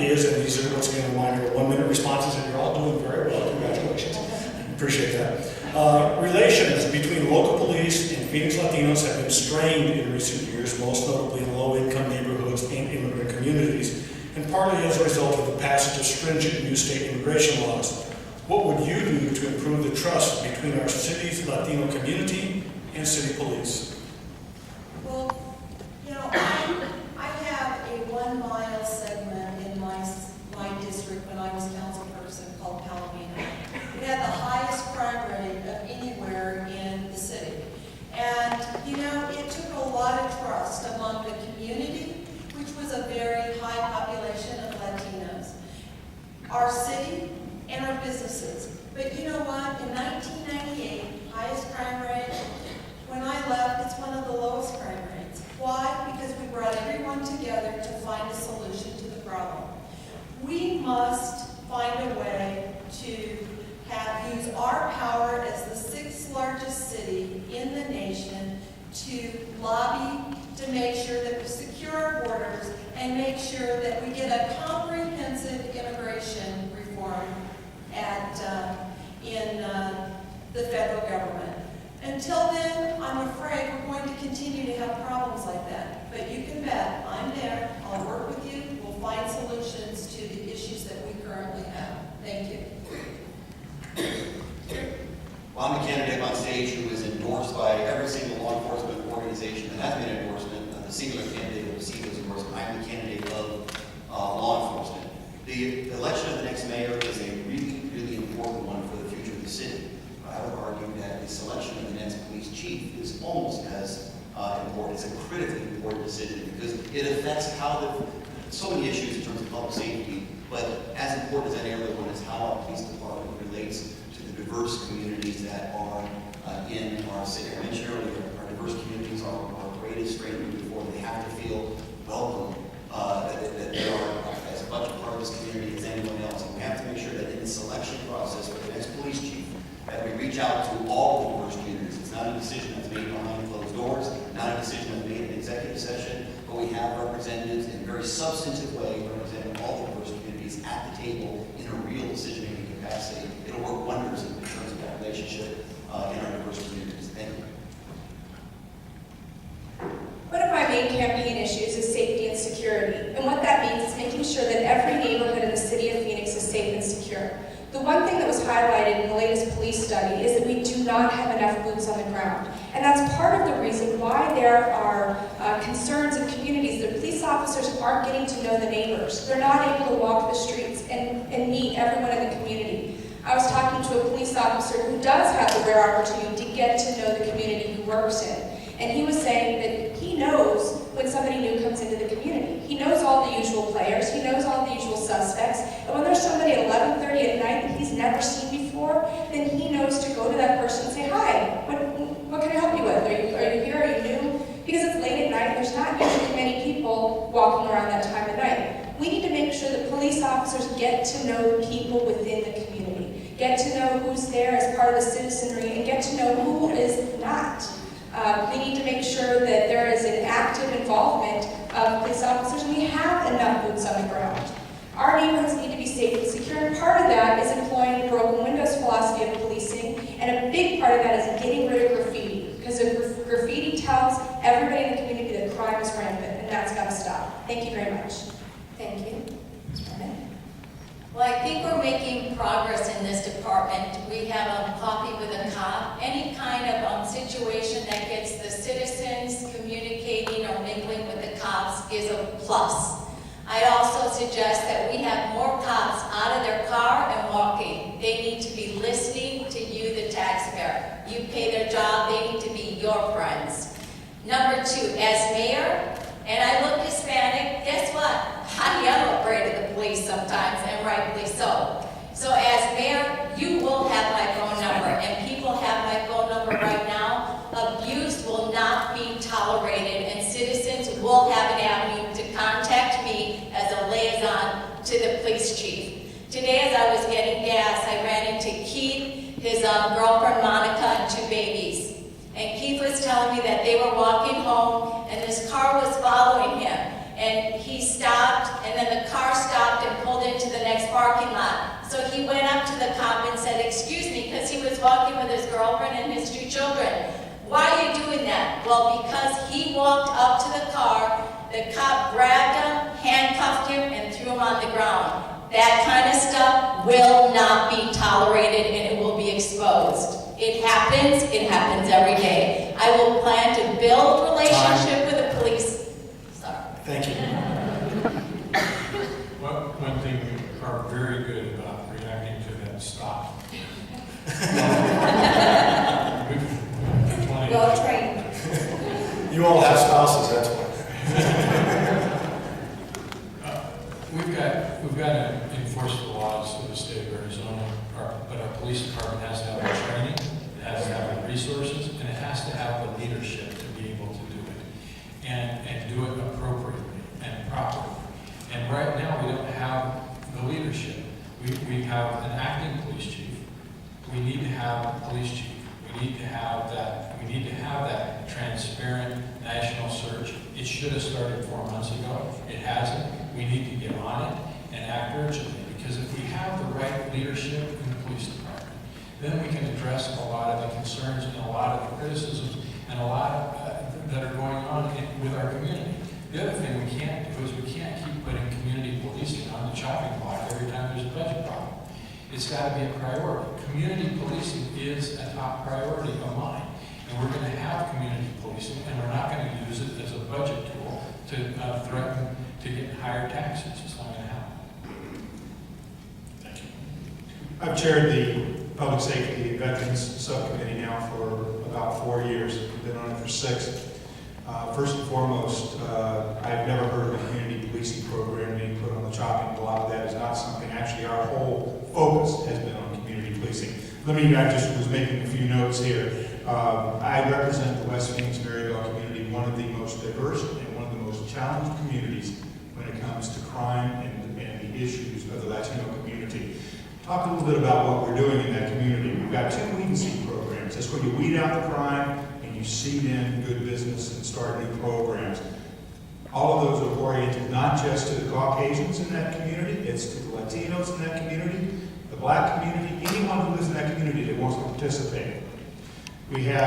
ideas, and these are once again a reminder of 1-minute responses, and you're all doing very well. Congratulations. Appreciate that. Relations between local police and Phoenix Latinos have been strained in recent years, most notably in low-income neighborhoods and immigrant communities, and partly as a result of the passage of stringent new state immigration laws. What would you do to improve the trust between our city's Latino community and city police? Well, you know, I have a 1-mile segment in my district when I was council person called Palomino. It had the highest crime rate of anywhere in the city. And, you know, it took a lot of trust among the community, which was a very high population of Latinos, our city, and our businesses. But you know what? In 1998, highest crime rate. When I left, it's one of the lowest crime rates. Why? Because we brought everyone together to find a solution to the problem. We must find a way to use our power as the 6th largest city in the nation to lobby to make sure that we secure our borders and make sure that we get a comprehensive immigration reform in the federal government. Until then, I'm afraid we're going to continue to have problems like that. But you can bet I'm there. I'll work with you. We'll find solutions to the issues that we currently have. Thank you. Well, I'm a candidate on stage who is endorsed by every single law enforcement organization that has been endorsement. The singular candidate who received those endorsements. I'm the candidate of law enforcement. The election of the next mayor is a really, really important one for the future of the city. I would argue that the selection of the next police chief is almost as important. It's a critically important decision because it affects how so many issues in terms of public safety, but as important as any other one is how our police department relates to the diverse communities that are in our city. I mentioned earlier, our diverse communities are our greatest strength moving forward. They have to feel welcome, that they are as much a part of this community as anyone else. And we have to make sure that in the selection process for the next police chief, that we reach out to all the diverse communities. It's not a decision that's made behind closed doors, not a decision that's made in executive session, but we have representatives in a very substantive way representing all the diverse communities at the table in a real decision-making capacity. It'll work wonders in terms of that relationship in our diverse communities. Thank you. One of my main campaign issues is safety and security, and what that means is making sure that every neighborhood in the city of Phoenix is safe and secure. The one thing that was highlighted in the latest police study is that we do not have enough boots on the ground. And that's part of the reason why there are concerns in communities that police officers aren't getting to know the neighbors. They're not able to walk the streets and meet everyone in the community. I was talking to a police officer who does have the rare opportunity to get to know the community he works in. And he was saying that he knows when somebody new comes into the community. He knows all the usual players, he knows all the usual suspects, and when there's somebody at 11:30 at night that he's never seen before, then he knows to go to that person and say, "Hi, what can I help you with? Are you here? Are you new?" Because it's late at night and there's not usually many people walking around that time of night. We need to make sure that police officers get to know the people within the community, get to know who's there as part of the citizenry, and get to know who is not. We need to make sure that there is an active involvement of police officers, and we have enough boots on the ground. Our neighborhoods need to be safe and secure, and part of that is employing the broken windows philosophy of policing, and a big part of that is getting rid of graffiti, because graffiti tells everybody in the community that crime is rampant, and that's got to stop. Thank you very much. Thank you. Well, I think we're making progress in this department. We have a coffee with a cop. Any kind of situation that gets the citizens communicating or mingling with the cops is a plus. I'd also suggest that we have more cops out of their car and walking. They need to be listening to you, the taxpayer. You pay their job, they need to be your friends. Number 2, as mayor, and I look Hispanic, guess what? I am afraid of the police sometimes, and rightfully so. So as mayor, you will have my phone number, and people have my phone number right now. Abuse will not be tolerated, and citizens will have an avenue to contact me as a liaison to the police chief. Today, as I was getting gas, I ran into Keith, his girlfriend Monica, and 2 babies. And Keith was telling me that they were walking home, and this car was following him. And he stopped, and then the car stopped and up to the cop and said, "Excuse me," because he was walking with his girlfriend and his 2 children. "Why are you doing that?" "Well, because he walked up to the car, the cop grabbed him, handcuffed him, and threw him on the ground." That kind of stuff will not be tolerated, and it will be exposed. It happens every day. I will plan to build relationship with the police. Sorry. Thank you. One thing we are very good about reacting to that stop. Well trained. You all have spouses, that's why. We've got to enforce the laws of the state of Arizona, but our police department has to have the training, it has to have the resources, and it has to have the leadership to be able to do it, and do it appropriately and properly. And right now, we don't have the leadership. We have an acting police chief. We need to have a police chief. We need to have that transparent national search. It should have started 4 months ago. It hasn't. We need to get on it and act urgently, because if we have the right leadership in the police department, then we can address a lot of the concerns and a lot of the criticisms and a lot of, that are going on with our community. The other thing we can't do is we can't keep putting community policing on the chopping block every time there's a budget problem. It's got to be a priority. Community policing is a top priority of mine. And we're going to have community policing, and we're not going to use it as a budget tool to threaten to get higher taxes. It's not going to happen. Thank you. I've chaired the Public Safety and Veterans Subcommittee now for about 4 years. I've been on it for 6. First and foremost, I've never heard of a community policing program being put on the chopping block. That is not something, actually our whole focus has been on community policing. I just was making a few notes here. I represent the West Phoenix Maryville community, one of the most diverse and one of the most challenged communities when it comes to crime and the issues of the Latino community. Talk a little bit about what we're doing in that community. We've got 2 weed and seed programs. That's where you weed out the crime and you seed in good business and start new programs. All of those are oriented not just to the Caucasians in that community, it's to the Latinos in that community, the Black community, anyone who lives in that community that wants to participate. We have